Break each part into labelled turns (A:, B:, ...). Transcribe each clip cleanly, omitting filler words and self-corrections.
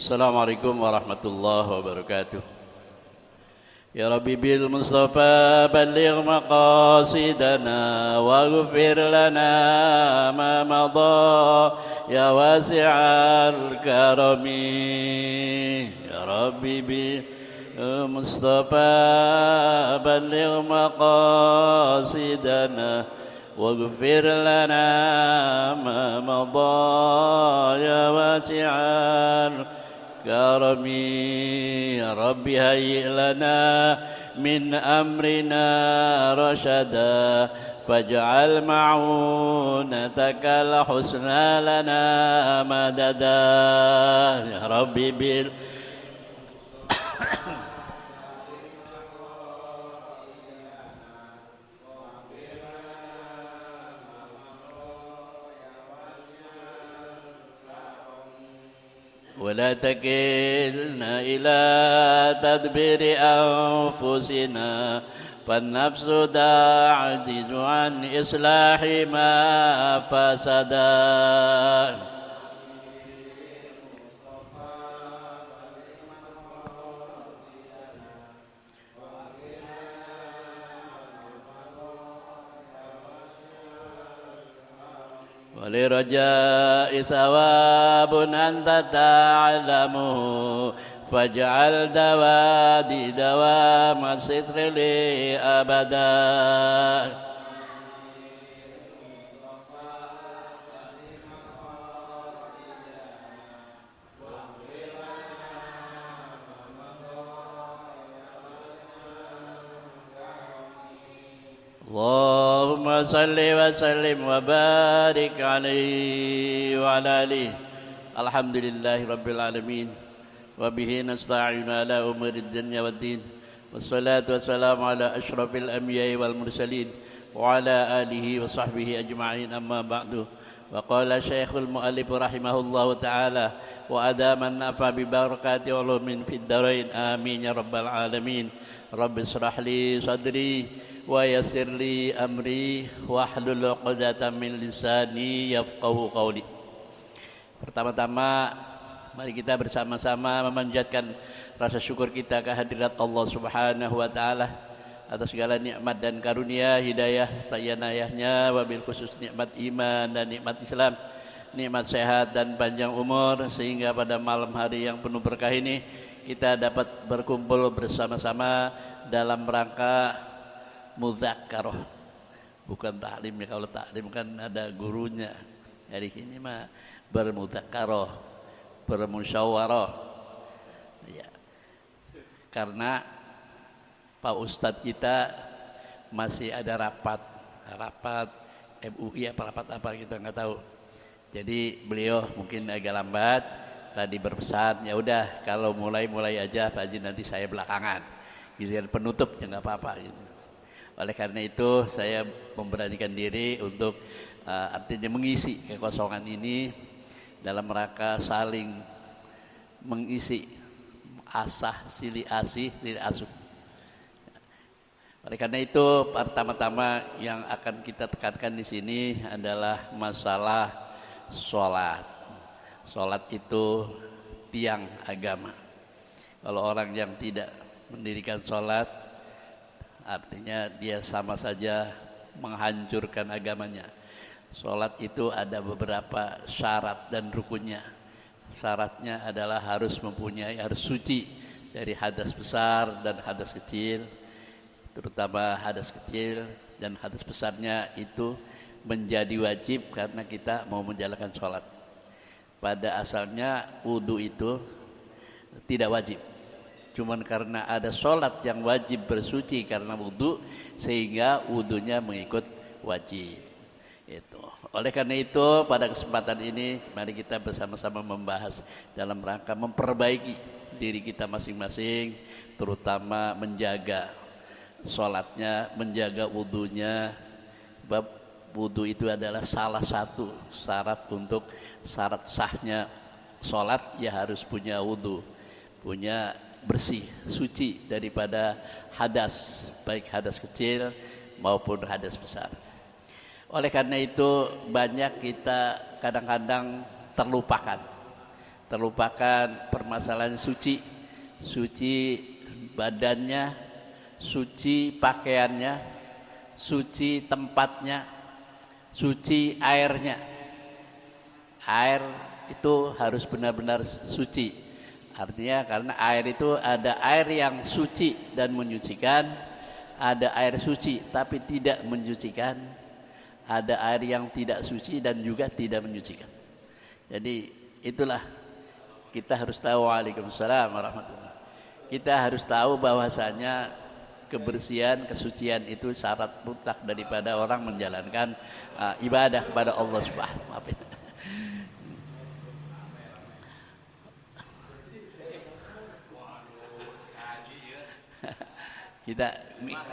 A: Assalamualaikum warahmatullahi wabarakatuh. Ya Rabbi bil Mustafa balligh maqasidana waghfir lana ma madha ya wasi'al karami. Ya Rabbi bil Mustafa balligh maqasidana waghfir lana ma madha ya wasi'al كرمي يا رب هيئ لنا من أمرنا رشدا فاجعل معونتك الحسنى لنا مددا يا رب ولا تكلنا إلى تدبير أنفسنا فالنفس تعجز عن إصلاح ما فسدا ولرجاء ثواب أنت تعلمه فاجعل دوادي دوام الستر لي أبدا اللهم صل وسلم وبارك عليه وعلى آله الحمد لله رب العالمين وبه نستعين على أمور الدنيا والدين والصلاة والسلام على أشرف الأنبياء والمرسلين وعلى آله وصحبه أجمعين أما بعد وقال شيخ المؤلف رحمه الله تعالى وأدام النفع ببركات علوم في الدارين آمين يا رب العالمين رب اشرح لي صدري wa yassir li amri wahlul 'uqdatam min lisani yafqahu qawli. Pertama-tama mari kita bersama-sama memanjatkan rasa syukur kita kehadirat Allah Subhanahu wa taala atas segala nikmat dan karunia hidayah tayanayahnya, wabil khusus nikmat iman dan nikmat Islam, nikmat sehat dan panjang umur, sehingga pada malam hari yang penuh berkah ini kita dapat berkumpul bersama-sama dalam rangka mudzakarah, bukan taklim ya. Kalau taklim kan ada gurunya. Hari ini mah bermudzakarah, bermusyawarah. Ya. Karena Pak Ustadz kita masih ada rapat MUI apa rapat apa kita nggak tahu. Jadi beliau mungkin agak lambat. Tadi berpesan, ya udah kalau mulai aja Pak Haji, nanti saya belakangan. Giliran penutup ya nggak apa-apa gitu. Oleh karena itu saya memberanikan diri untuk artinya mengisi kekosongan ini dalam rangka saling mengisi asah silih asih silih asuh. Oleh karena itu pertama-tama yang akan kita tekankan di sini adalah masalah sholat. Sholat itu tiang agama. Kalau orang yang tidak mendirikan sholat, artinya dia sama saja menghancurkan agamanya. Sholat itu ada beberapa syarat dan rukunnya. Syaratnya adalah harus suci dari hadas besar dan hadas kecil. Terutama hadas kecil dan hadas besarnya itu menjadi wajib karena kita mau menjalankan sholat. Pada asalnya wudu itu tidak wajib. Cuman karena ada sholat yang wajib bersuci karena wudu, sehingga wudunya mengikut wajib. Itu. Oleh karena itu pada kesempatan ini mari kita bersama-sama membahas dalam rangka memperbaiki diri kita masing-masing, terutama menjaga sholatnya, menjaga wudunya. Sebab wudu itu adalah salah satu syarat untuk syarat sahnya sholat, ya harus punya wudu, punya bersih, suci daripada hadas, baik hadas kecil maupun hadas besar. Oleh karena itu banyak kita kadang-kadang terlupakan permasalahan suci, suci badannya, suci pakaiannya, suci tempatnya, suci airnya. Air itu harus benar-benar suci. Artinya karena air itu ada air yang suci dan menyucikan, ada air suci tapi tidak menyucikan, ada air yang tidak suci dan juga tidak menyucikan. Jadi itulah kita harus tahu. Waalaikumsalam warahmatullahi. Kita harus tahu bahwasanya kebersihan, kesucian itu syarat mutlak daripada orang menjalankan ibadah kepada Allah Subhanahu wa taala.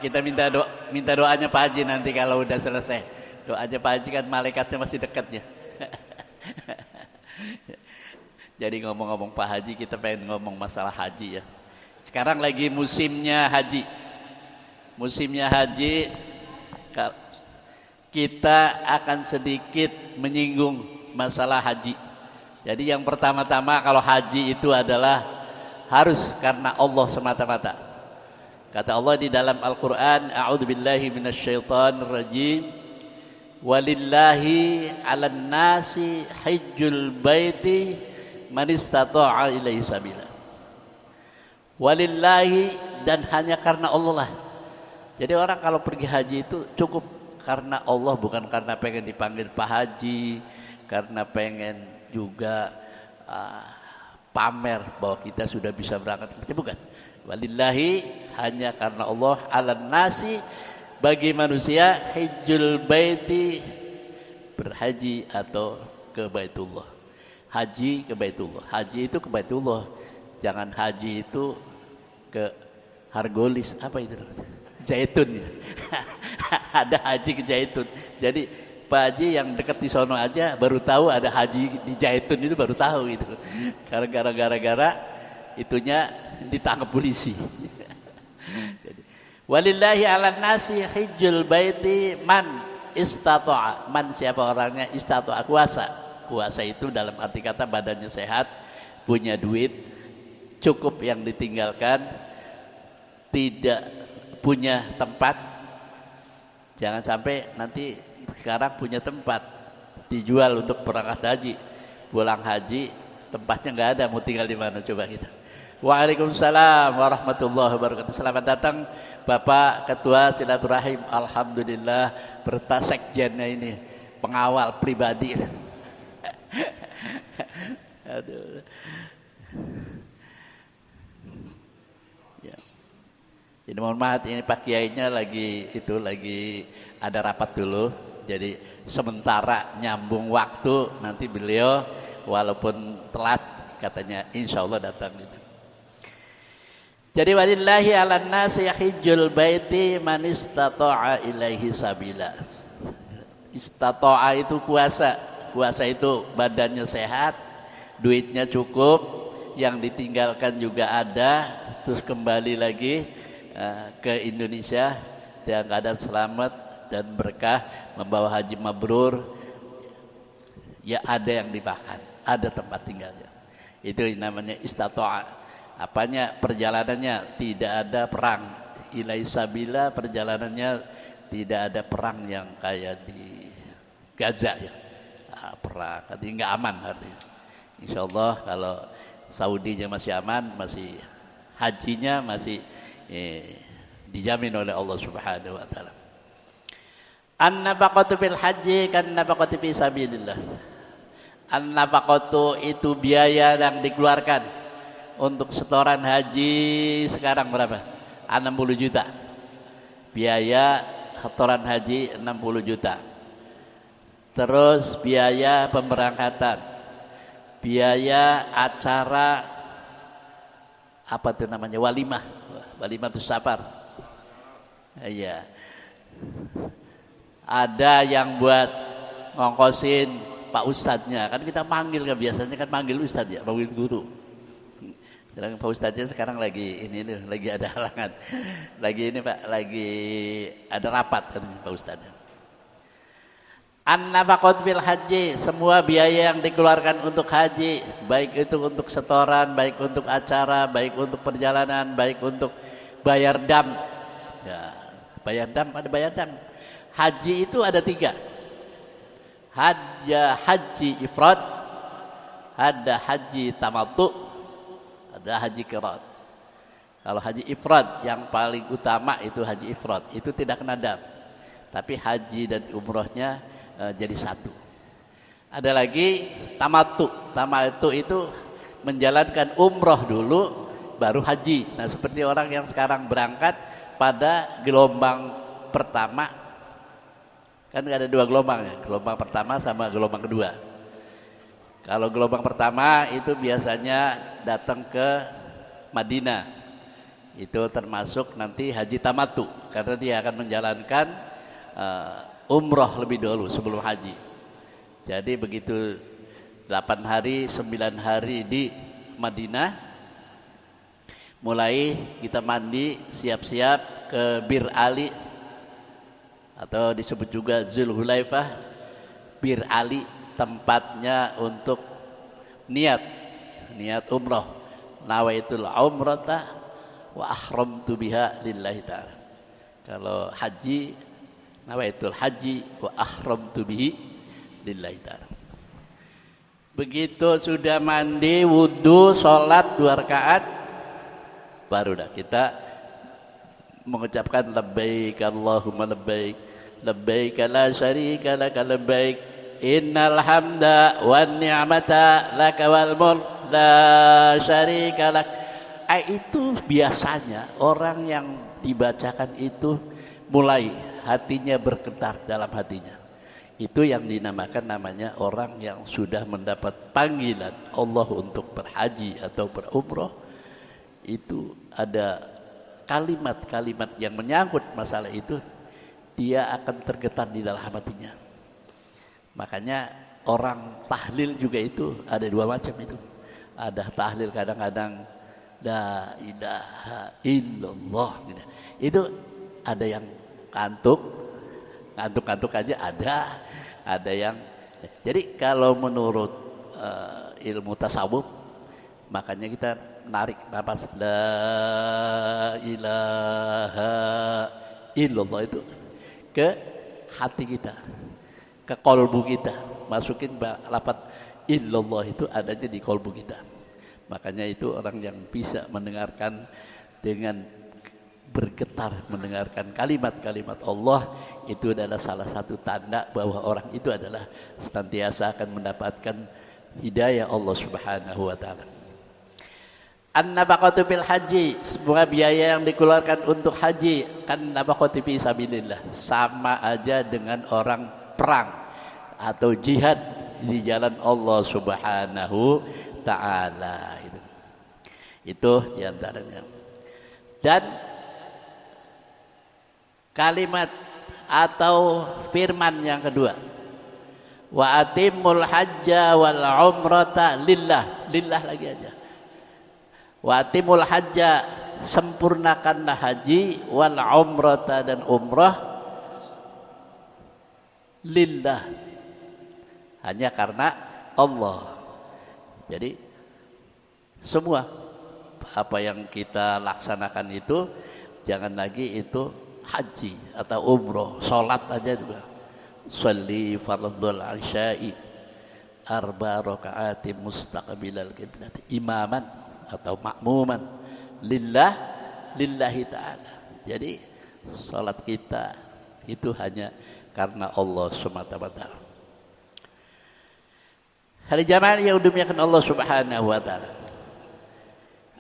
A: Kita minta doanya Pak Haji nanti kalau udah selesai. Doanya Pak Haji kan malaikatnya masih dekat ya. Jadi ngomong-ngomong Pak Haji, kita pengen ngomong masalah haji ya. Sekarang lagi musimnya haji. Musimnya haji, kita akan sedikit menyinggung masalah haji. Jadi yang pertama-tama kalau haji itu adalah harus karena Allah semata-mata. Kata Allah di dalam Al-Quran, A'udzubillahi minasyaitonir rajim, walillahi 'alan nasi hajjul baiti man istata'a ilaihi sabila. Walillahi, dan hanya karena Allah lah. Jadi orang kalau pergi haji itu cukup karena Allah, bukan karena pengen dipanggil Pak Haji, karena pengen juga pamer bahwa kita sudah bisa berangkat. Bukan. Walillahi, hanya karena Allah, 'alan nasi, bagi manusia, hajjul baiti, berhaji atau ke Baitullah. Haji ke Baitullah. Haji itu ke Baitullah. Jangan haji itu ke Hargolis, apa itu? Zaitun ya. Ada haji ke Zaitun. Jadi Pak Haji yang dekat di sono aja baru tahu ada haji di Zaitun, itu baru tahu gitu. Karena gara-gara itunya ditangkap polisi. Jadi, walillahi 'alan nasi hajjul baiti man istata'a. Man siapa orangnya? Istata'a, kuasa. Kuasa itu dalam arti kata badannya sehat, punya duit, cukup yang ditinggalkan, tidak punya tempat. Jangan sampai nanti sekarang punya tempat dijual untuk berangkat haji, pulang haji tempatnya nggak ada, mau tinggal di mana coba kita. Waalaikumsalam warahmatullahi wabarakatuh. Selamat datang Bapak Ketua Silaturahim. Alhamdulillah bertasekjennya ini pengawal pribadi. Aduh. Ya. Jadi mohon maaf, ini Pak Kiainya lagi ada rapat dulu. Jadi sementara nyambung waktu, nanti beliau walaupun telat katanya insya Allah datang gitu. Jadi walillahi 'alan nasi hajjul baiti man istata'a ilaihi sabila. Istata'a itu kuasa. Kuasa itu badannya sehat, duitnya cukup, yang ditinggalkan juga ada, terus kembali lagi ke Indonesia dalam keadaan selamat dan berkah, membawa haji mabrur. Ya ada yang dimakan, ada tempat tinggalnya. Itu namanya istata'a. Apanya? Perjalanannya tidak ada perang. Ilai sabila, perjalanannya tidak ada perang yang kayak di Gaza ya. Perang, artinya nggak aman artinya. Insya Allah kalau Saudinya masih aman, masih hajinya masih dijamin oleh Allah Subhanahu wa taala. An-nafaqatu fil haji kan nafaqatu fi sabilillah. An-nafaqatu itu biaya yang dikeluarkan untuk setoran haji sekarang berapa? 60 juta. Biaya setoran haji 60 juta. Terus biaya pemberangkatan, biaya acara apa itu namanya, walimah tuh safar. Iya. Ada yang buat ngongkosin Pak Ustadznya, kan kita manggil kan, biasanya kan manggil Ustadz ya, manggil guru. Sekarang Pak Ustadznya sekarang lagi ada halangan, lagi ada rapat kan Pak Ustadznya. An-nafaqat fil haji, semua biaya yang dikeluarkan untuk haji, baik itu untuk setoran, baik untuk acara, baik untuk perjalanan, baik untuk bayar dam. Ya, bayar dam, ada bayar dam. Haji itu ada 3. Ada haji ifrad, ada haji tamattu, ada haji qiran. Kalau haji ifrad yang paling utama itu haji ifrad, itu tidak kena dam. Tapi haji dan umrohnya jadi satu. Ada lagi tamattu. Tamattu itu menjalankan umroh dulu baru haji. Nah, seperti orang yang sekarang berangkat pada gelombang pertama, kan ada 2 gelombangnya, gelombang pertama sama gelombang kedua. Kalau gelombang pertama itu biasanya datang ke Madinah, itu termasuk nanti haji tamattu, karena dia akan menjalankan umroh lebih dulu sebelum haji. Jadi begitu 8 hari 9 hari di Madinah, mulai kita mandi, siap-siap ke Bir Ali, atau disebut juga Zulhulaifah. Bir Ali tempatnya untuk niat umroh. Nawaitul umrata wa ahramtu biha lillahi ta'ala. Kalau haji, nawaitul haji wa ahramtu bihi lillahi ta'ala. Begitu sudah mandi, wudu, sholat 2 rakaat, baru dah kita mengucapkan labbaik Allahumma labbaik, labbaik la syarika laka labbaik, innal hamda wan ni'mata laka wal mulk la syarika lak. Itu biasanya orang yang dibacakan itu mulai hatinya bergetar dalam hatinya. Itu yang namanya orang yang sudah mendapat panggilan Allah untuk berhaji atau berumroh. Itu ada kalimat-kalimat yang menyangkut masalah itu, dia akan tergetar di dalam hatinya. Makanya orang tahlil juga itu ada 2 macam itu. Ada tahlil kadang-kadang la ilaha illallah gitu. Itu ada yang kantuk aja ada yang. Jadi kalau menurut ilmu tasawuf, makanya kita narik napas la ilaha illallah itu ke hati kita, ke kolbu kita, masukin lafaz illallah itu adanya di kolbu kita. Makanya itu orang yang bisa mendengarkan dengan bergetar, mendengarkan kalimat-kalimat Allah, itu adalah salah satu tanda bahwa orang itu adalah senantiasa akan mendapatkan hidayah Allah Subhanahu wa taala. An-nafaqatu fil haji, semua biaya yang dikeluarkan untuk haji, kan nafaqatu fi sabilillah, sama aja dengan orang perang atau jihad di jalan Allah Subhanahu ta'ala. Itu diantaranya. Dan kalimat atau firman yang kedua, wa atimul hajja wal umrata lillah, lillah lagi aja. Wa atimul hajja, sempurnakanlah haji, wal umrata, dan umrah, lillah, hanya karena Allah. Jadi semua apa yang kita laksanakan itu jangan lagi itu haji atau umroh, sholat aja juga. Sholli fardhul isya'i 4 rakaat mustaqbilal qiblat, imaman atau makmuman lillahi ta'ala. Jadi sholat kita itu hanya karena Allah semata-mata. Hari jamaah yang dimuliakan Allah Subhanahu wa taala,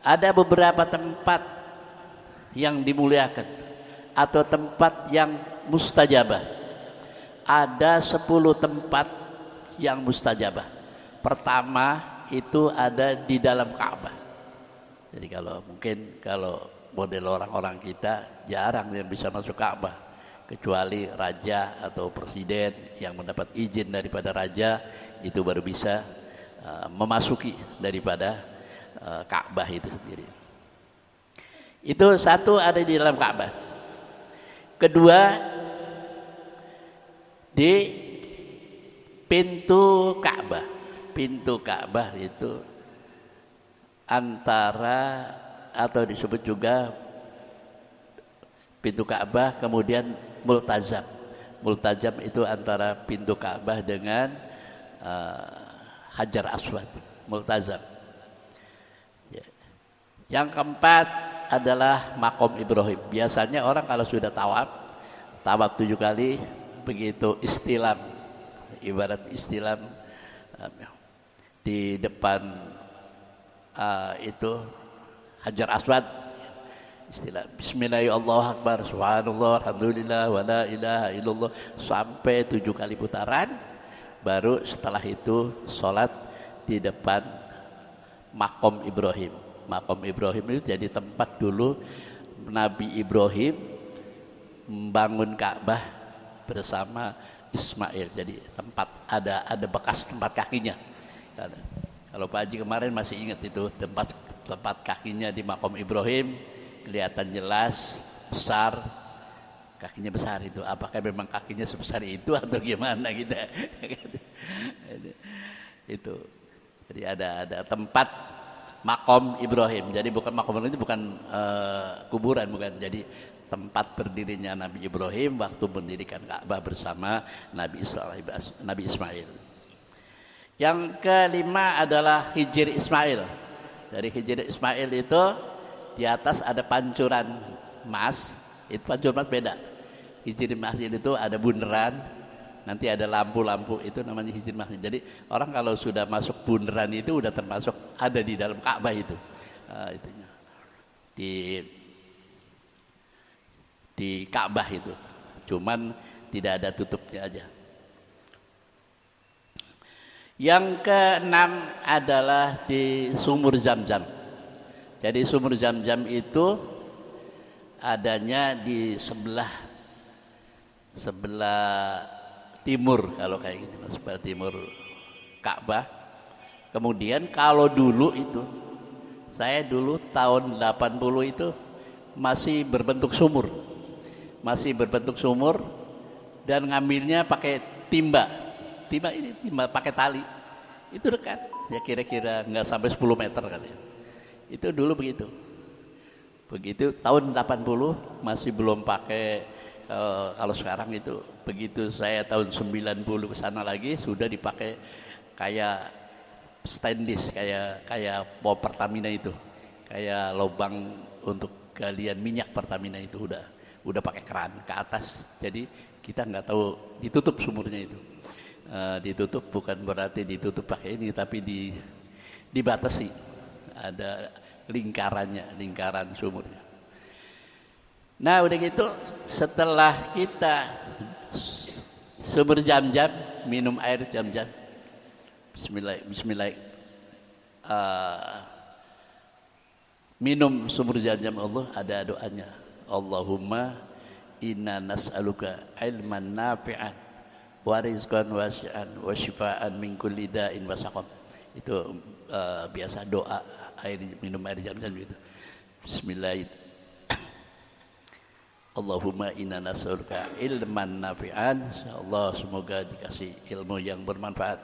A: ada beberapa tempat yang dimuliakan atau tempat yang mustajabah. Ada 10 tempat yang mustajabah. Pertama itu ada di dalam Ka'bah. Jadi kalau model orang-orang kita jarang yang bisa masuk Ka'bah, kecuali raja atau presiden yang mendapat izin daripada raja, itu baru bisa memasuki daripada Ka'bah itu sendiri. Itu satu, ada di dalam Ka'bah. Kedua, di pintu Ka'bah. Pintu Ka'bah itu antara atau disebut juga pintu Ka'bah kemudian multazam. Multazam itu antara pintu Ka'bah dengan Hajar Aswad. Multazam. Yang keempat adalah Maqam Ibrahim. Biasanya orang kalau sudah tawaf 7 kali, begitu istilam, ibarat istilam di depan itu Hajar Aswad, istilah Bismillahirrahmanirrahim, Allahu Akbar, Subhanallah, Alhamdulillah, wa la ilaha illallah, sampai 7 kali putaran. Baru setelah itu sholat di depan Maqam Ibrahim. Maqam Ibrahim itu jadi tempat dulu Nabi Ibrahim membangun Ka'bah bersama Ismail. Jadi tempat ada bekas tempat kakinya. Kalau Pak Haji kemarin masih ingat itu tempat kakinya di Maqam Ibrahim, kelihatan jelas besar, kakinya besar itu. Apakah memang kakinya sebesar itu atau gimana gitu? Itu. Jadi ada tempat Maqam Ibrahim. Jadi bukan Maqam Ibrahim itu bukan kuburan, bukan. Jadi tempat berdirinya Nabi Ibrahim waktu mendirikan Ka'bah bersama Nabi Ismail. Yang kelima adalah Hijr Ismail. Dari Hijr Ismail itu di atas ada pancuran emas. Itu pancuran emas beda. Hijr Ismail itu ada bundaran, nanti ada lampu-lampu, itu namanya Hijr Ismail. Jadi orang kalau sudah masuk bundaran itu udah termasuk ada di dalam Ka'bah itu. Itunya. Di Ka'bah itu. Cuman tidak ada tutupnya aja. Yang keenam adalah di Sumur Zamzam. Jadi Sumur Zamzam itu adanya di sebelah timur, kalau kayak gitu, sebelah timur Ka'bah. Kemudian kalau dulu itu, saya dulu tahun 80 itu masih berbentuk sumur. Masih berbentuk sumur dan ngambilnya pakai timba. Timba pakai tali. Itu dekat. Ya kira-kira enggak sampai 10 meter kali ya. Itu dulu begitu. Begitu tahun 80 masih belum pakai kalau sekarang itu. Begitu saya tahun 90 ke sana lagi sudah dipakai kayak stainless, kayak pom Pertamina itu. Kayak lubang untuk galian minyak Pertamina itu udah pakai keran ke atas. Jadi kita nggak tahu ditutup sumurnya itu. Ditutup bukan berarti ditutup pakai ini, tapi dibatasi. Ada lingkaran sumurnya. Nah udah gitu, setelah kita sumur Zamzam, minum air Zamzam, Bismillah, minum sumur Zamzam Allah, ada doanya. Allahumma inna nas'aluka ilman nafi'an wa rizqan wasi'an wa shifaan min kulli da'in wa saqam. Itu biasa doa minum air Zamzam gitu. Bismillah. Allahumma inna nas'aluka ilman nafi'an, insyaallah semoga dikasih ilmu yang bermanfaat.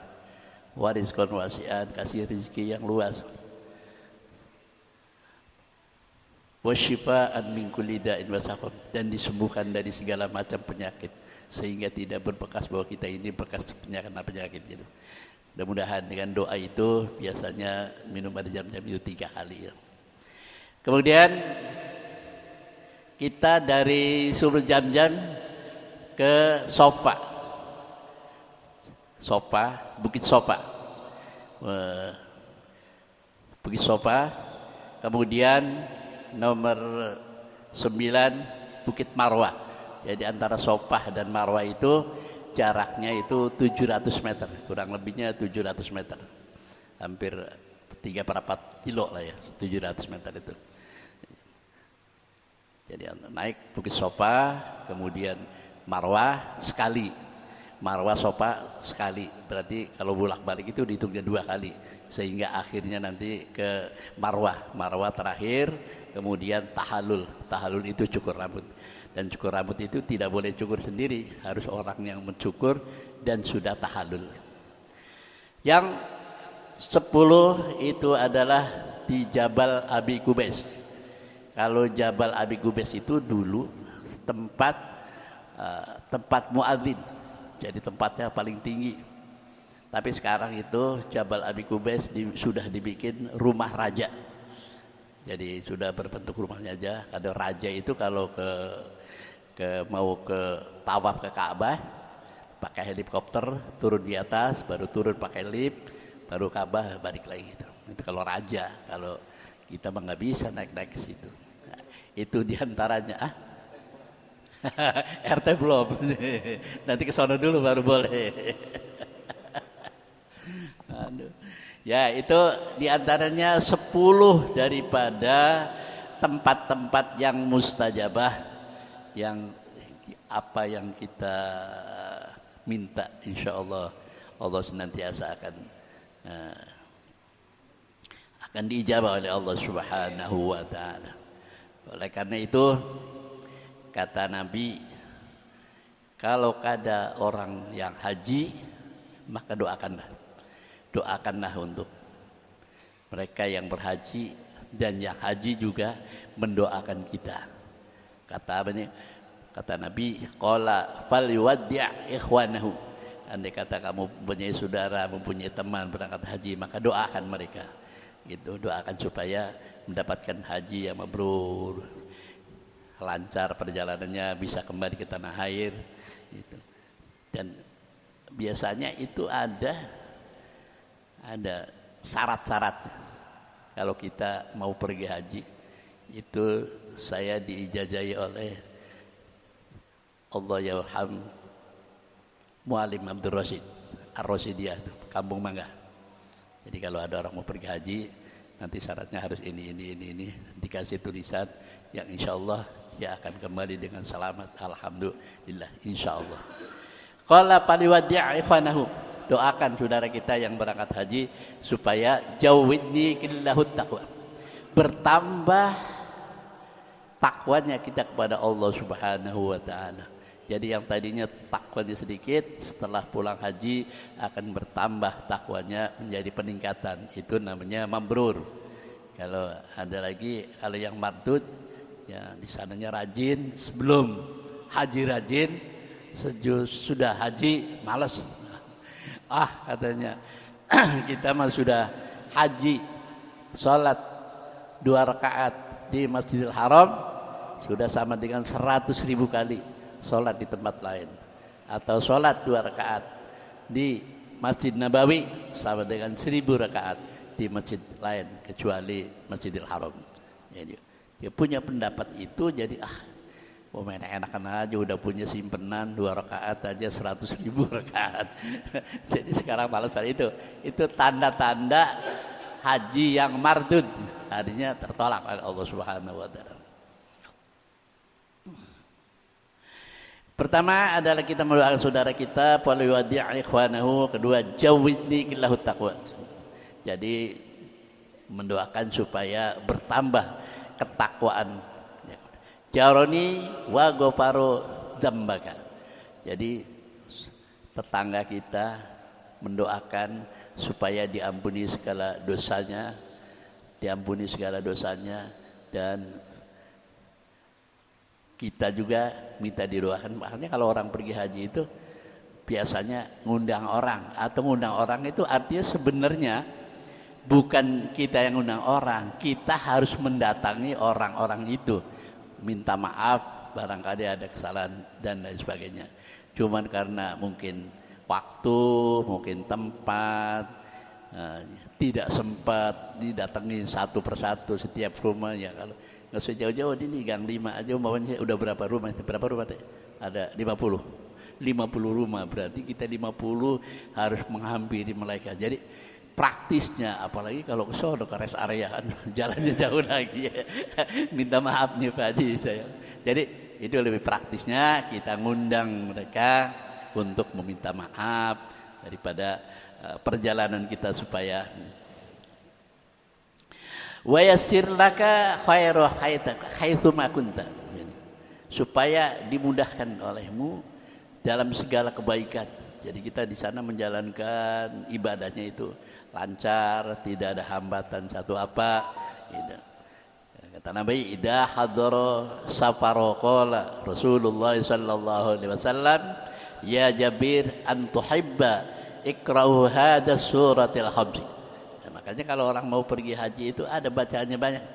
A: Wa rizqan wasi'an, kasih rezeki yang luas. Wa shifaan min kulli da'in wa saqam, dan disembuhkan dari segala macam penyakit, sehingga tidak berbekas bahwa kita ini bekas penyakit gitu. Mudah-mudahan dengan doa itu biasanya minum air Zamzam itu 3 kali ya. Kemudian kita dari sumur Zamzam ke Bukit Sofa. Bukit Sofa. Kemudian nomor 9 Bukit Marwah. Jadi antara Sofah dan Marwah itu jaraknya itu 700 meter, kurang lebihnya 700 meter, hampir 3/4 kilo lah ya, 700 meter itu. Jadi naik Bukit Sofa, kemudian Marwah sekali, Marwah Sofa sekali, berarti kalau bolak-balik itu dihitungnya 2 kali, sehingga akhirnya nanti ke Marwah terakhir, kemudian Tahallul itu cukur rambut. Dan cukur rambut itu tidak boleh cukur sendiri, harus orang yang mencukur dan sudah tahallul. Yang 10 itu adalah di Jabal Abi Qubais. Kalau Jabal Abi Qubais itu dulu tempat muadzin, jadi tempatnya paling tinggi. Tapi sekarang itu Jabal Abi Qubais sudah dibikin rumah raja. Jadi sudah berbentuk rumahnya aja. Ada raja itu kalau mau ke tawaf ke Ka'bah pakai helikopter, turun di atas, baru turun pakai lift, baru Ka'bah balik lagi gitu. Itu kalau raja. Kalau kita mah nggak bisa naik-naik ke situ. Nah, itu diantaranya. RT belum. Nanti ke sono dulu baru boleh. Aduh. Ya, itu diantaranya 10 daripada tempat-tempat yang mustajabah, yang apa yang kita minta, insya Allah Allah senantiasa akan diijabah oleh Allah Subhanahu wa ta'ala. Oleh karena itu kata Nabi, kalau ada orang yang haji, maka doakanlah untuk mereka yang berhaji, dan yang haji juga mendoakan kita. Kata Nabi, qala falyuwaddi' ikhwanahu. Andai kata kamu mempunyai saudara, mempunyai teman berangkat haji, maka doakan mereka. Gitu, doakan supaya mendapatkan haji yang mabrur, lancar perjalanannya, bisa kembali ke tanah air gitu. Dan biasanya itu ada syarat-syarat. Kalau kita mau pergi haji, itu saya diijazahi oleh Allah yarham Muallim Abdul Rasyid Ar-Rasyidiyah, Kampung Mangga. Jadi kalau ada orang mau pergi haji, nanti syaratnya harus ini, dikasih tulisan yang insya Allah dia akan kembali dengan selamat, alhamdulillah, insya Allah. Qala paliwaddi' ikhwanahu, doakan saudara kita yang berangkat haji supaya jawidni killahu taqwa, bertambah takwanya kita kepada Allah Subhanahu wa ta'ala. Jadi yang tadinya takwanya sedikit, setelah pulang haji akan bertambah takwanya menjadi peningkatan. Itu namanya mabrur. Kalau ada lagi, kalau yang mardud, ya di sananya rajin, sebelum haji rajin, sudah haji malas. Katanya kita mah sudah haji, sholat 2 rakaat di Masjidil Haram sudah sama dengan 100.000 kali sholat di tempat lain, atau sholat 2 rakaat di Masjid Nabawi sama dengan 1.000 rakaat di masjid lain kecuali Masjidil Haram. Jadi dia punya pendapat itu, jadi enak-enakan aja, udah punya simpenan 2 rakaat aja 100.000 rakaat. Jadi sekarang malas pada itu tanda-tanda haji yang mardud, artinya tertolak oleh Allah Subhanahu wa ta'ala. Pertama adalah kita mendoakan saudara kita, waliwaddi' ikhwanahu. Kedua, jawizni killahu taqwa. Jadi mendoakan supaya bertambah ketakwaan. Jaroni wa ghafaro dzambaka. Jadi tetangga kita mendoakan supaya diampuni segala dosanya, dan kita juga minta didoakan. Makanya kalau orang pergi haji itu biasanya ngundang orang, atau ngundang orang itu artinya sebenarnya bukan kita yang ngundang orang, kita harus mendatangi orang-orang itu, minta maaf barangkali ada kesalahan dan lain sebagainya. Cuman karena mungkin waktu, mungkin tempat, tidak sempat didatangi satu persatu setiap rumah. Ya kalau nggak usah jauh-jauh, ini Gang 5 aja umpamanya udah berapa rumah teh? Ada 50 rumah, berarti kita 50 harus menghampiri mereka. Jadi praktisnya, apalagi kalau ke sono ke rest area kan jalannya jauh lagi ya. Minta maaf nih Pak Haji saya. Jadi itu lebih praktisnya, kita ngundang mereka untuk meminta maaf daripada perjalanan kita, supaya wa yassir laka khairu haitsuma kunta, supaya dimudahkan olehmu dalam segala kebaikan Jadi kita di sana menjalankan ibadahnya itu lancar, tidak ada hambatan satu apa. Gitu. Kata Nabi, "Idza hadara safaro qala Rasulullah sallallahu alaihi wasallam, ya Jabir an tuhibba ikra'u hadha suratil khamsi." Nah, makanya kalau orang mau pergi haji itu ada bacaannya banyak.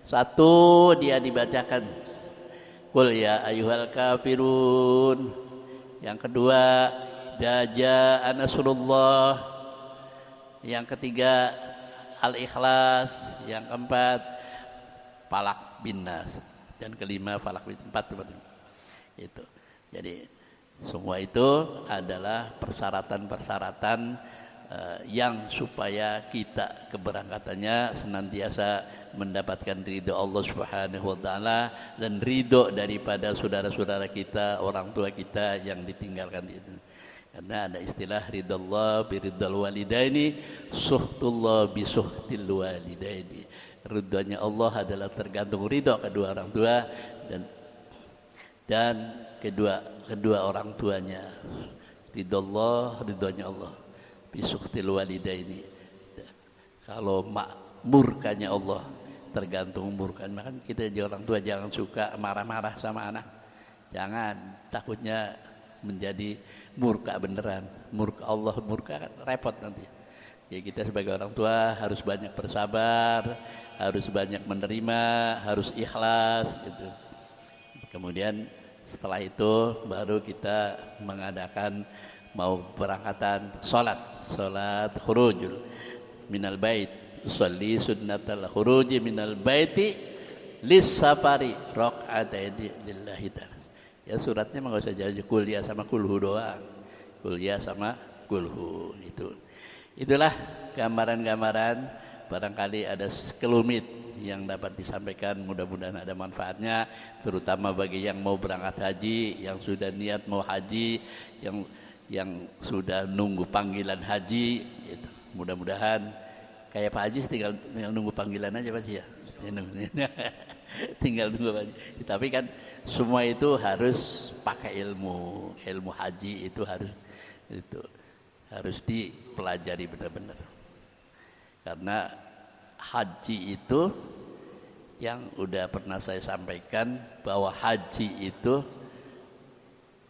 A: Satu, dia dibacakan Qul ya ayyuhal kafirun. Yang kedua, Daja Nasrullah. Yang ketiga, Al-Ikhlas. Yang keempat, Falak bin Nas. Dan kelima, Falak bin empat. Itu. Jadi semua itu adalah persyaratan-persyaratan yang supaya kita keberangkatannya senantiasa mendapatkan ridho Allah Subhanahu wa taala dan ridho daripada saudara-saudara kita, orang tua kita yang ditinggalkan itu. Karena ada istilah ridallah biridal walidaini, suhtullah bisuhtil walidaini. Ridhonya Allah adalah tergantung ridho kedua orang tua dan kedua orang tuanya. Ridallah, ridhonya Allah. Bisuhtil walidaini. Kalau murkanya Allah tergantung murkanya. Maka kita jadi orang tua jangan suka marah-marah sama anak. Jangan, takutnya menjadi murka beneran. Murka Allah, murka kan repot nanti. Ya kita sebagai orang tua harus banyak bersabar, harus banyak menerima, harus ikhlas gitu. Kemudian setelah itu baru kita mengadakan mau berangkatan salat khurujul minal bait, usolli sunnatal khuruji minal baiti lis safari raq'ataini lillahi ta'ala. Ya suratnya enggak usah jauh, kuliah sama kulhu doang. Kuliah sama kulhu itu. Itulah gambaran-gambaran, barangkali ada sekelumit yang dapat disampaikan, mudah-mudahan ada manfaatnya terutama bagi yang mau berangkat haji, yang sudah niat mau haji, yang sudah nunggu panggilan haji gitu. Mudah-mudahan kayak Pak Haji tinggal nunggu panggilan aja pasti ya. Tinggal nunggu haji. Tapi kan semua itu harus pakai ilmu haji itu harus dipelajari benar-benar. Karena haji itu yang udah pernah saya sampaikan bahwa haji itu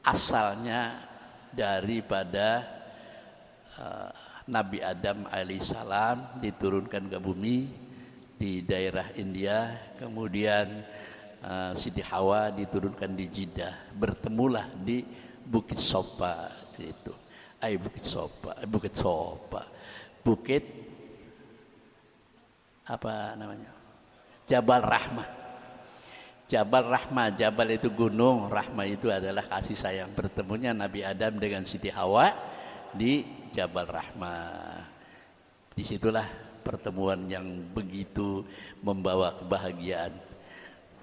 A: asalnya daripada Nabi Adam alaihissalam diturunkan ke bumi di daerah India, kemudian Siti Hawa diturunkan di Jeddah, bertemulah di Bukit Sofa itu. Bukit apa namanya? Jabal Rahmah. Jabal Rahmah, Jabal itu gunung, Rahmah itu adalah kasih sayang. Bertemunya Nabi Adam dengan Siti Hawa di Jabal Rahmah. Disitulah pertemuan yang begitu membawa kebahagiaan.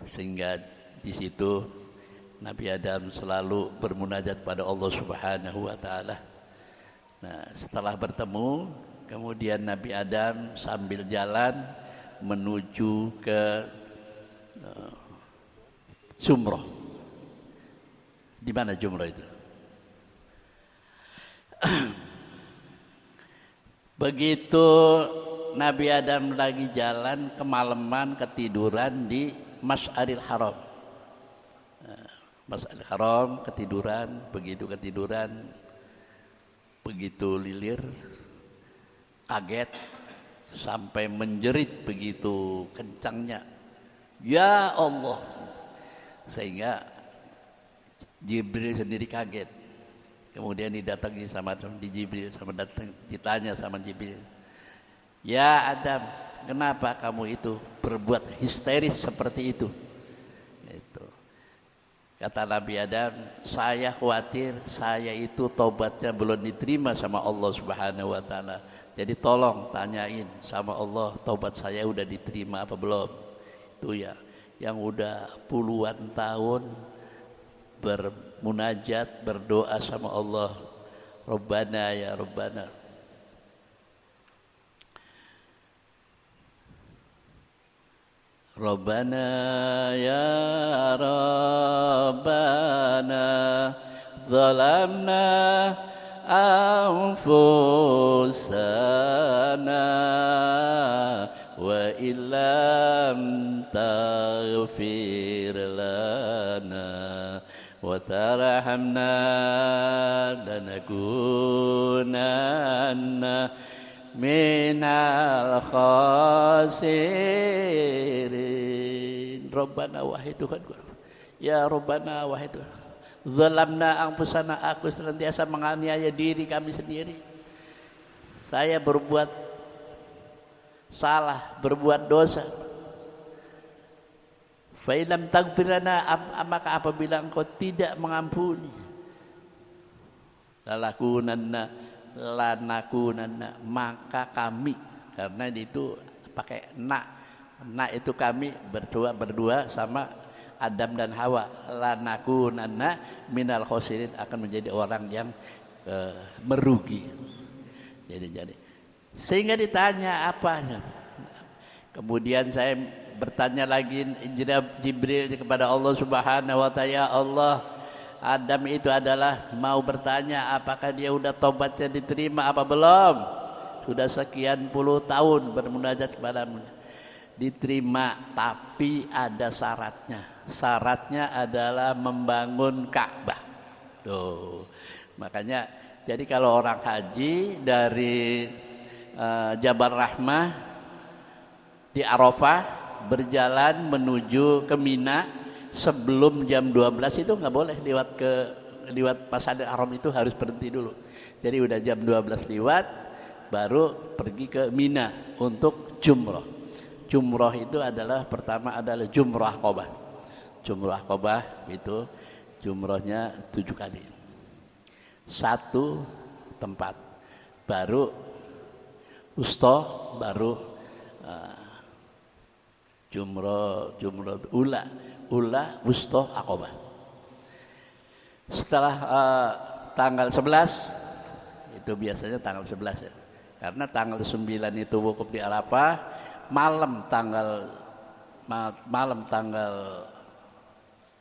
A: Sehingga di situ Nabi Adam selalu bermunajat pada Allah Subhanahu wa taala. Nah, setelah bertemu, kemudian Nabi Adam sambil jalan menuju ke Jumrah. Di mana Jumrah itu? Begitu Nabi Adam lagi jalan kemalaman ketiduran di Masy'aril Haram. Masy'aril Haram ketiduran, begitu lilir, kaget sampai menjerit begitu kencangnya, ya Allah, sehingga Jibril sendiri kaget. Kemudian didatangi sama Jibril, ditanya sama Jibril, ya Adam, kenapa kamu itu berbuat histeris seperti itu? Itu. Kata Nabi Adam, saya khawatir saya itu tobatnya belum diterima sama Allah Subhanahu wa taala. Jadi tolong tanyain sama Allah, tobat saya udah diterima apa belum? Itu ya, yang udah puluhan tahun bermunajat, berdoa sama Allah, Rabbana ya Rabbana, Rabbana ya Rabbana zalamna أنفسنا وإن لم تغفر لنا وترحمنا لنكونن من الخاسرين. Rabbana wahai Tuhanku, ya Rabbana wahai Tuhan, zalamna anfusana, aku senantiasa menganiaya diri kami sendiri. Saya berbuat salah, berbuat dosa. Fa illam taghfir lana, maka apabila engkau tidak mengampuni, lanakunanna, maka kami, karena itu pakai na itu kami berdua sama Adam dan Hawa, lanakunanna minal khosirin, akan menjadi orang yang merugi. Jadi sehingga ditanya apanya. Kemudian saya bertanya lagi Jibril kepada Allah Subhanahu wa ta'ala, ya Allah, Adam itu adalah mau bertanya apakah dia udah tobatnya diterima apa belum. Sudah sekian puluh tahun bermunajat kepadamu. Diterima, tapi ada syaratnya. Syaratnya adalah membangun Ka'bah. Tuh. Makanya jadi kalau orang haji dari Jabal Rahmah di Arafah berjalan menuju ke Mina sebelum jam 12 itu nggak boleh lewat Masjidil Haram, itu harus berhenti dulu. Jadi udah jam 12 lewat baru pergi ke Mina untuk jumrah. Jumrah itu adalah pertama adalah jumrah Aqabah. Jumrah Aqabah itu jumrahnya 7 kali. Satu tempat, baru wusta, baru jumrah ula wusta Aqabah. Setelah tanggal 11 itu biasanya tanggal 11 ya. Karena tanggal 9 itu wukuf di Arafah, malam tanggal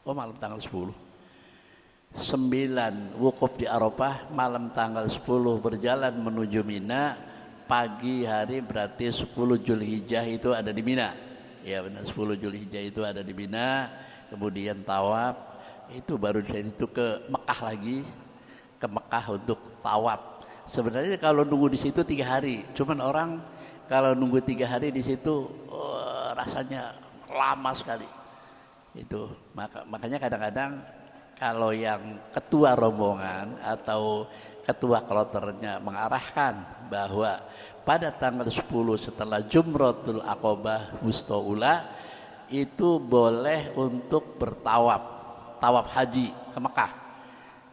A: 10. 9 wukuf di Arafah, malam tanggal 10 berjalan menuju Mina, pagi hari berarti 10 Zulhijjah itu ada di Mina. Ya benar, 10 Zulhijjah itu ada di Mina, kemudian tawaf, itu baru dari itu ke Mekah lagi, ke Mekah untuk tawaf. Sebenarnya kalau nunggu di situ 3 hari, cuman orang kalau nunggu 3 hari di situ rasanya lama sekali. Itu makanya kadang-kadang kalau yang ketua rombongan atau ketua kloternya mengarahkan bahwa pada tanggal 10 setelah Jumratul Aqabah wusta ula itu boleh untuk bertawaf, tawaf haji ke Mekah.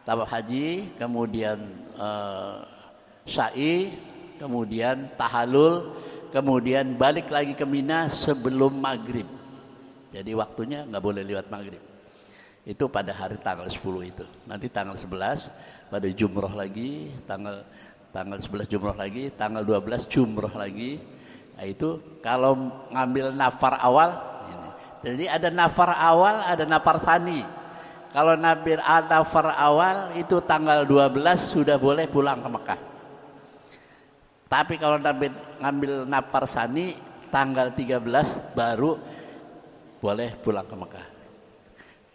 A: Tawaf haji, kemudian sa'i, kemudian tahallul, kemudian balik lagi ke Mina sebelum maghrib. Jadi waktunya nggak boleh lewat maghrib. Itu pada hari tanggal 10 itu. Nanti tanggal 11 pada jumroh lagi, tanggal 11 jumroh lagi, tanggal 12 jumroh lagi. Nah, itu kalau ngambil nafar awal ini. Jadi ada nafar awal, ada nafar tsani. Kalau ngambil nafar awal itu tanggal 12 sudah boleh pulang ke Mekah. Tapi kalau ngambil nafar tsani tanggal 13 baru boleh pulang ke Mekah.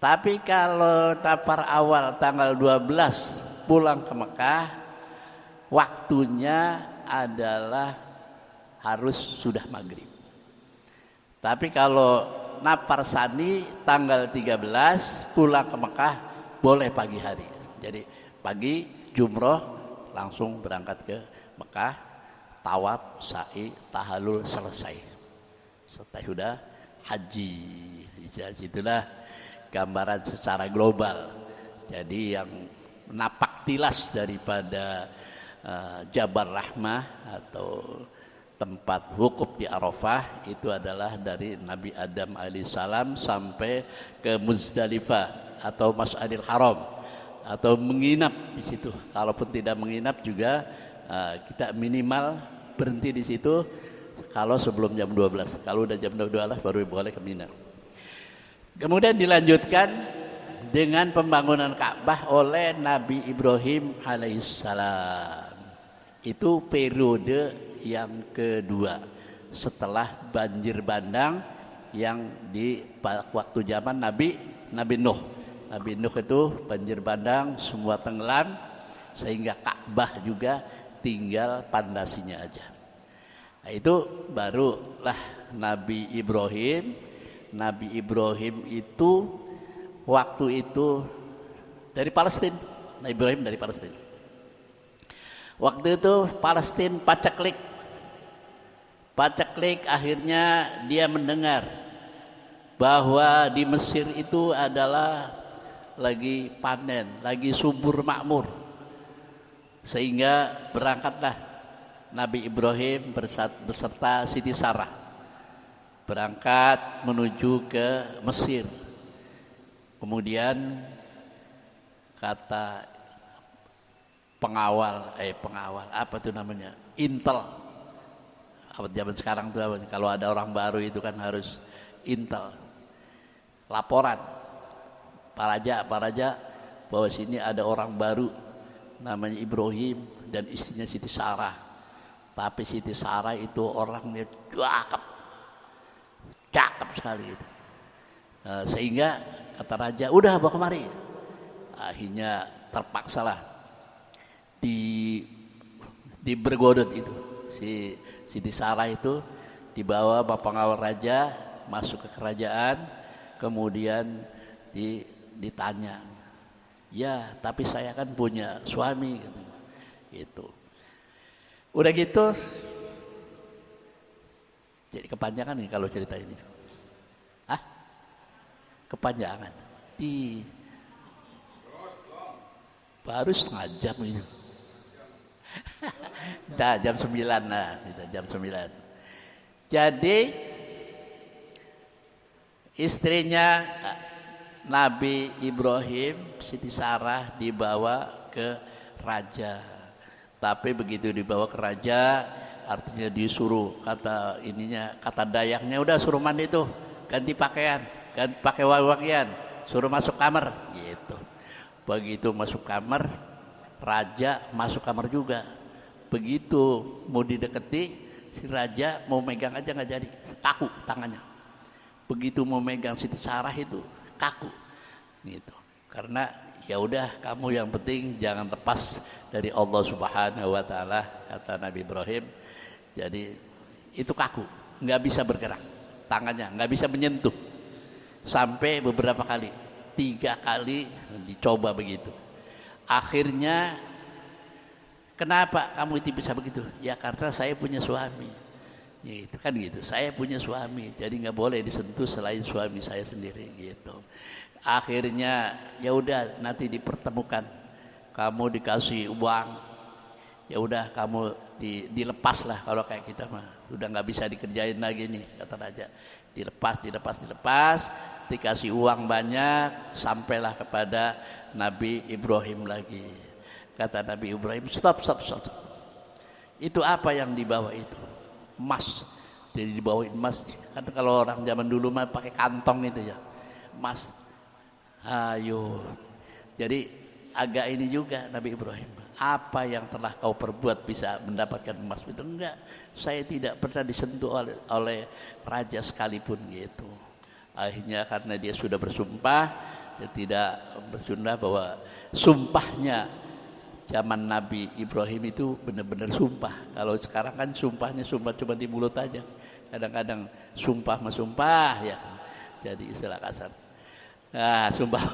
A: Tapi kalau nafar awal tanggal 12 pulang ke Mekah, waktunya adalah harus sudah maghrib. Tapi kalau nafar tsani tanggal 13 pulang ke Mekah boleh pagi hari. Jadi pagi jumroh langsung berangkat ke Mekah, tawaf, sa'i, tahallul selesai. Setelah sudah haji. Itulah gambaran secara global. Jadi yang napak tilas daripada Jabal Rahmah atau tempat wukuf di Arafah itu adalah dari Nabi Adam alaihissalam sampai ke Muzdalifah atau Masjidil Haram atau menginap di situ. Kalaupun tidak menginap juga kita minimal berhenti di situ kalau sebelum jam 12. Kalau udah jam 12 baru boleh ke Mina. Kemudian dilanjutkan dengan pembangunan Ka'bah oleh Nabi Ibrahim alaihissalam. Itu periode yang kedua setelah banjir bandang yang di waktu zaman Nabi Nuh. Nabi Nuh itu banjir bandang, semua tenggelam, sehingga Ka'bah juga tinggal pondasinya aja. Nah, itu barulah Nabi Ibrahim. Nabi Ibrahim itu waktu itu dari Palestina. Nabi Ibrahim dari Palestina. Waktu itu Palestina paceklik, akhirnya dia mendengar bahwa di Mesir itu adalah lagi panen, lagi subur makmur. Sehingga berangkatlah Nabi Ibrahim beserta Siti Sarah berangkat menuju ke Mesir. Kemudian kata pengawal apa itu namanya, intel, zaman sekarang tuh kalau ada orang baru itu kan harus intel, laporan Pak Raja bahwa sini ada orang baru namanya Ibrahim dan istrinya Siti Sarah. Tapi Siti Sarah itu orangnya cakep sekali gitu. Sehingga kata raja, udah bawa kemari. Akhirnya terpaksalah di bergodot itu si Siti Sarah itu dibawa pengawal raja masuk ke kerajaan, kemudian ditanya, ya tapi saya kan punya suami gitu. Udah gitu jadi kepanjangan nih kalau cerita ini. Kepanjangan baru setengah jam ini. Dah jam 9 lah, jam 9. Jadi istrinya Nabi Ibrahim, Siti Sarah, dibawa ke raja. Tapi begitu dibawa ke raja, artinya disuruh kata dayaknya, udah suruh mandi tuh, ganti pakaian, ganti pakai wangian, suruh masuk kamar gitu. Begitu masuk kamar, raja masuk kamar juga. Begitu mau dideketi, si raja mau megang aja nggak jadi, kaku tangannya. Begitu mau megang Siti Sarah itu kaku gitu. Karena ya udah, kamu yang penting jangan lepas dari Allah Subhanahu wa taala, kata Nabi Ibrahim. Jadi itu kaku, nggak bisa bergerak, tangannya nggak bisa menyentuh. Sampai beberapa kali, 3 kali dicoba begitu. Akhirnya, kenapa kamu itu bisa begitu? Ya karena saya punya suami. Ya, itu kan gitu. Saya punya suami, jadi nggak boleh disentuh selain suami saya sendiri gitu. Akhirnya ya udah, nanti dipertemukan. Kamu dikasih uang, ya udah kamu dilepas lah kalau kayak kita mah. Udah nggak bisa dikerjain lagi nih, kata raja. Dilepas, dikasih uang banyak, sampailah kepada Nabi Ibrahim lagi. Kata Nabi Ibrahim, stop. Itu apa yang dibawa itu? Emas. Jadi dibawain emas. Kan kalau orang zaman dulu mah pakai kantong itu ya, emas. Ayo. Jadi agak ini juga Nabi Ibrahim, apa yang telah kau perbuat bisa mendapatkan emas itu? Enggak, saya tidak pernah disentuh oleh raja sekalipun gitu. Akhirnya karena dia sudah bersumpah, dia tidak bersumpah bahwa sumpahnya zaman Nabi Ibrahim itu benar-benar sumpah. Kalau sekarang kan sumpahnya sumpah cuma di mulut aja. Kadang-kadang sumpah ya. Jadi istilah kasar. Nah, sumpah.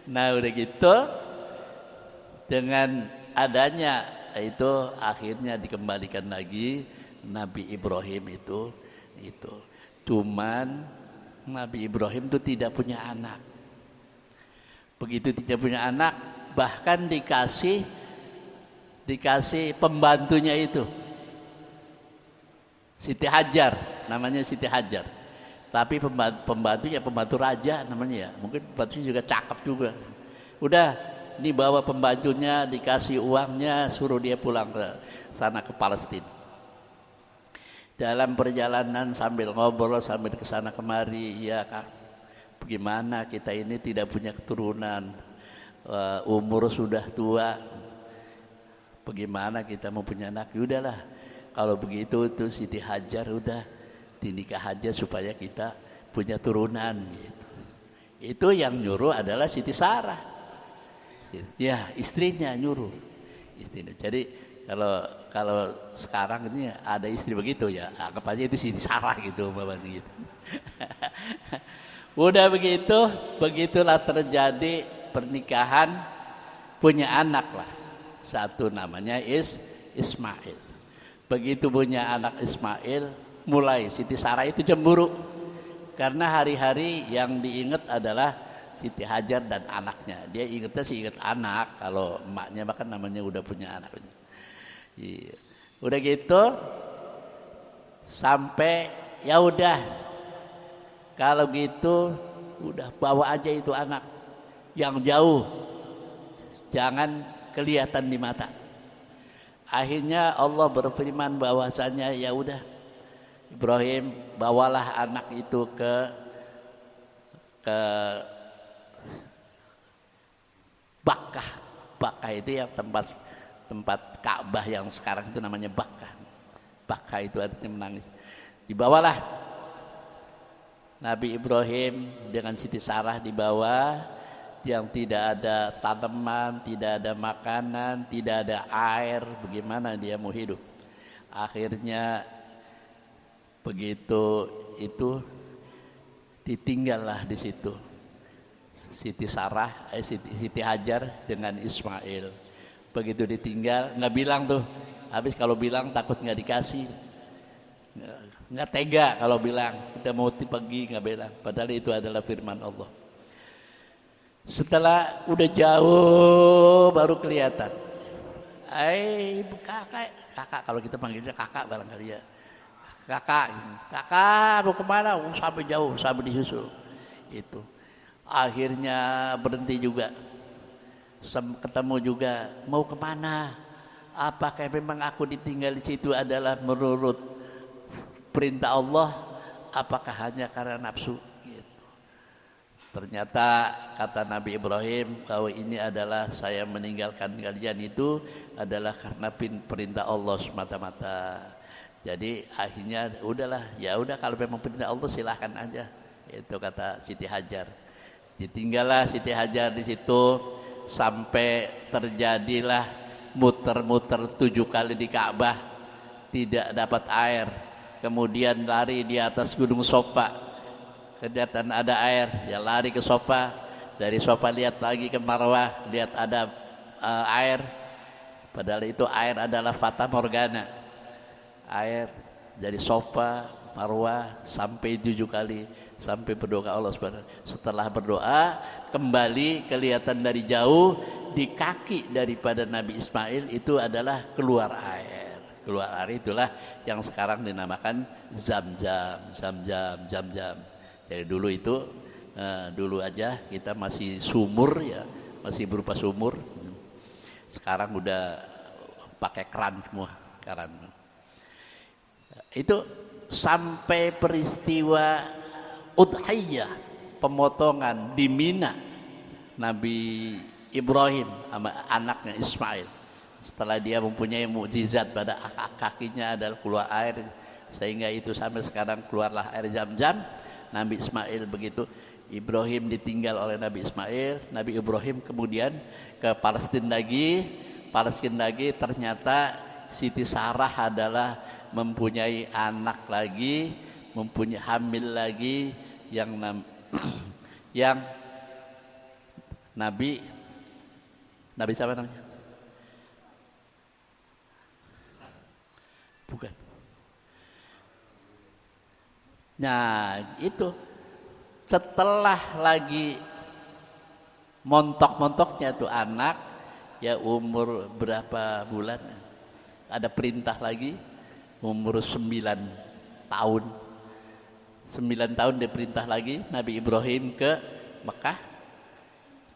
A: Nah, udah gitu dengan adanya itu akhirnya dikembalikan lagi Nabi Ibrahim itu. Cuman Nabi Ibrahim itu tidak punya anak. Begitu tidak punya anak, bahkan dikasih pembantunya itu, Siti Hajar, namanya Siti Hajar. Tapi pembantu raja namanya ya, mungkin pembantunya juga cakep juga. Udah, ini bawa pembantunya, dikasih uangnya, suruh dia pulang ke sana, ke Palestina. Dalam perjalanan sambil ngobrol, sambil kesana kemari, ya Bagaimana kita ini tidak punya keturunan, umur sudah tua, bagaimana kita mau punya anak? Udahlah, kalau begitu tuh Siti Hajar udah dinikah aja supaya kita punya turunan gitu. Itu yang nyuruh adalah Siti Sarah. Ya, istrinya nyuruh. Istrinya. Jadi kalau sekarang ini ada istri begitu ya, anggap aja itu Siti Sarah gitu, gitu. Udah begitu, begitulah terjadi pernikahan, punya anak lah. Satu namanya Ismail. Begitu punya anak Ismail, mulai Siti Sarah itu cemburu. Karena hari-hari yang diingat adalah Siti Hajar dan anaknya. Dia ingatnya sih ingat anak, kalau emaknya bahkan namanya udah punya anak. Udah gitu, sampai ya udah. Kalau gitu udah bawa aja itu anak yang jauh, jangan kelihatan di mata. Akhirnya Allah berfirman bahwasanya ya udah Ibrahim bawalah anak itu ke Bakkah. Bakkah itu ya tempat Ka'bah yang sekarang itu namanya Bakkah. Bakkah itu artinya menangis. Dibawalah Nabi Ibrahim dengan Siti Sarah di bawah, yang tidak ada tanaman, tidak ada makanan, tidak ada air, bagaimana dia mau hidup? Akhirnya begitu itu ditinggallah di situ Siti Sarah, Siti Hajar dengan Ismail. Begitu ditinggal, nggak bilang tuh. Habis kalau bilang takut nggak dikasih. Nggak tega kalau bilang kita mau pergi, nggak bilang, padahal itu adalah firman Allah. Setelah udah jauh baru kelihatan, kakak kalau kita panggilnya kakak barangkali ya, kakak mau kemana? Sampai jauh, sampai disusul itu. Akhirnya berhenti juga, ketemu juga, mau kemana? Apakah memang aku ditinggal di situ adalah menurut perintah Allah, apakah hanya karena nafsu gitu. Ternyata kata Nabi Ibrahim bahwa ini adalah saya meninggalkan kalian itu adalah karena perintah Allah semata-mata. Jadi akhirnya udahlah, ya udah kalau memang perintah Allah silahkan aja. Itu kata Siti Hajar. Ditinggallah Siti Hajar di situ sampai terjadilah muter-muter 7 kali di Ka'bah, tidak dapat air. Kemudian lari di atas gunung Sofa, kelihatan ada air, ya lari ke Sofa, dari Sofa lihat lagi ke Marwah, lihat ada air, padahal itu air adalah fata morgana. Air dari Sofa, Marwah sampai 7 kali, sampai berdoa Allah Subhanahu. Setelah berdoa kembali kelihatan dari jauh di kaki daripada Nabi Ismail itu adalah keluar air. Keluar air itulah yang sekarang dinamakan Zam-Zam. Jadi dulu itu dulu aja kita masih sumur ya, masih berupa sumur. Sekarang udah pakai keran semua, keran. Itu sampai peristiwa Udhiyah, pemotongan di Mina Nabi Ibrahim sama anaknya Ismail. Setelah dia mempunyai mukjizat pada kakinya adalah keluar air, sehingga itu sampai sekarang keluarlah air Zam-Zam. Nabi Ismail begitu, Ibrahim ditinggal oleh Nabi Ismail. Nabi Ibrahim kemudian ke Palestina lagi, ternyata Siti Sarah adalah mempunyai anak lagi, mempunyai hamil lagi yang Nabi siapa namanya? Bukan. Nah itu setelah lagi montok-montoknya tuh anak, ya umur berapa bulan, ada perintah lagi umur 9 tahun. 9 tahun dia perintah lagi Nabi Ibrahim ke Mekah.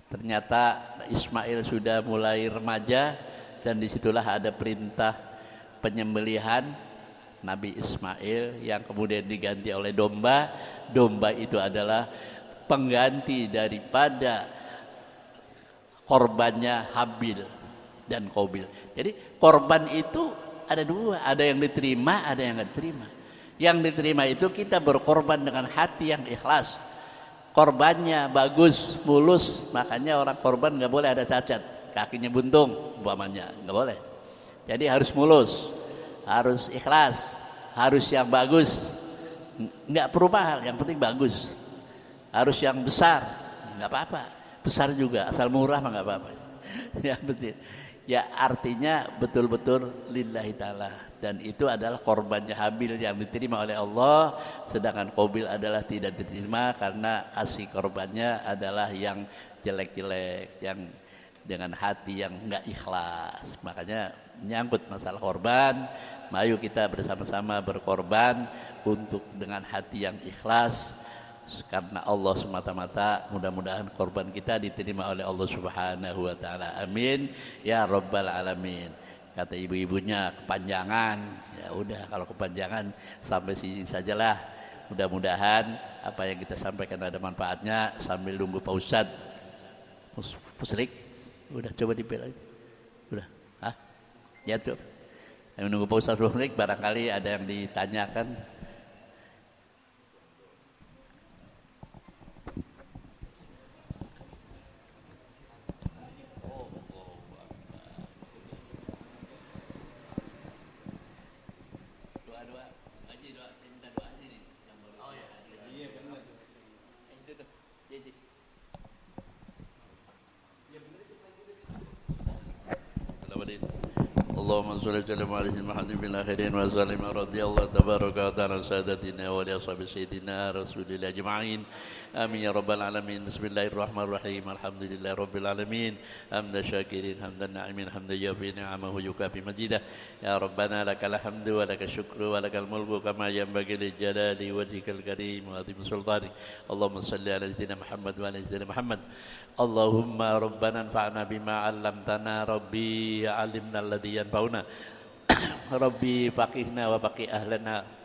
A: Ternyata Ismail sudah mulai remaja, dan disitulah ada perintah penyembelihan Nabi Ismail yang kemudian diganti oleh domba. Domba itu adalah pengganti daripada korbannya Habil dan Qabil. Jadi korban itu ada dua, ada yang diterima, ada yang nggak diterima. Yang diterima itu kita berkorban dengan hati yang ikhlas. Korbannya bagus, mulus, makanya orang korban nggak boleh ada cacat, kakinya buntung, umpamanya nggak boleh. Jadi harus mulus, harus ikhlas, harus yang bagus, nggak perlu mahal, yang penting bagus. Harus yang besar, nggak apa-apa, besar juga, asal murah mah nggak apa-apa. Ya betul. Ya artinya betul-betul lillahi ta'ala, dan itu adalah korbannya Habil yang diterima oleh Allah, sedangkan Qabil adalah tidak diterima karena kasih korbannya adalah yang jelek-jelek, yang dengan hati yang enggak ikhlas. Makanya menyangkut masalah korban, mari kita bersama-sama berkorban untuk dengan hati yang ikhlas karena Allah semata-mata. Mudah-mudahan korban kita diterima oleh Allah Subhanahu wa taala. Amin ya rabbal alamin. Kata ibu-ibunya kepanjangan, ya udah kalau kepanjangan sampai sini sajalah. Mudah-mudahan apa yang kita sampaikan ada manfaatnya. Sambil nunggu Pak Ustadz Pusrik, udah coba dipilih, udah, ya tuh. Nunggu Pak Ustadz Pusrik, barangkali ada yang ditanyakan. اللهم صل وسلم على سيدنا محمد في الآخرين وسلم رضي الله تبارك وتعالى عن سادتنا ولأصحاب سيدنا رسول الله أجمعين آمين يا رب العالمين. بسم الله الرحمن الرحيم. الحمد لله رب العالمين حمد الشاكرين حمد الناعمين حمد يوفي نعمه يكافي مزيده. يا ربنا لك الحمد ولك الشكر ولك الملك كما ينبغي لجلال وجهك الكريم وعظيم سلطانك. اللهم صل على سيدنا محمد وعلى سيدنا محمد. اللهم ربنا انفعنا بما علمتنا. ربي علمنا الذي ينفعنا. ربي فقهنا وفقه أهلنا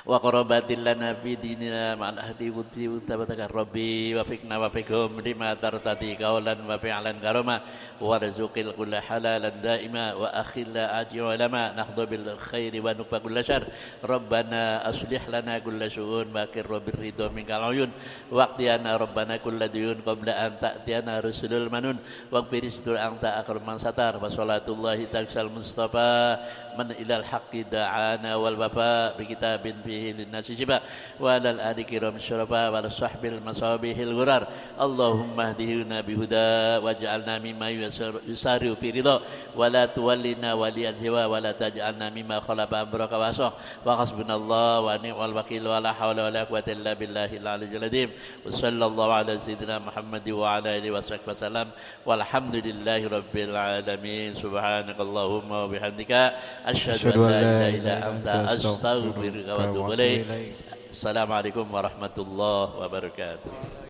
A: وقربات لنا في ديننا مع الأهدي والدي وثبتك ربي وفقنا وفقهم لما ترتدي قولا وفعلا كرما وارزق الكل حلالا دائما وأخل آجي علما نحظى بالخير ونكفى كل شر. ربنا أصلح لنا كل شؤون باكر بالرضا منك العيون واقضينا ربنا كل ديون قبل أن تأتينا رسل المنون واغفر استر أنت أكرم من ستر وصلاة الله تكسى المصطفى من إلى الحق دعانا والوفاء بكتاب فيه للناس شفاء وعلى الآل كرام الشرفاء وعلى الصحب المصابيح الغرار. اللهم اهدنا بهدى واجعلنا مما يسارع في رضا ولا تولنا وليا سوى ولا تجعلنا مما خلف أمرك وعصاه. وحسبنا الله ونعم الوكيل ولا حول ولا قوة إلا بالله العلي العظيم. وصلى الله على سيدنا محمد وعلى آله وصحبه وسلم والحمد لله رب العالمين. سبحانك اللهم وبحمدك أشهد أن لا إله إلا أنت أستغفرك وأتوب إليك. Assalamualaikum warahmatullahi wabarakatuh.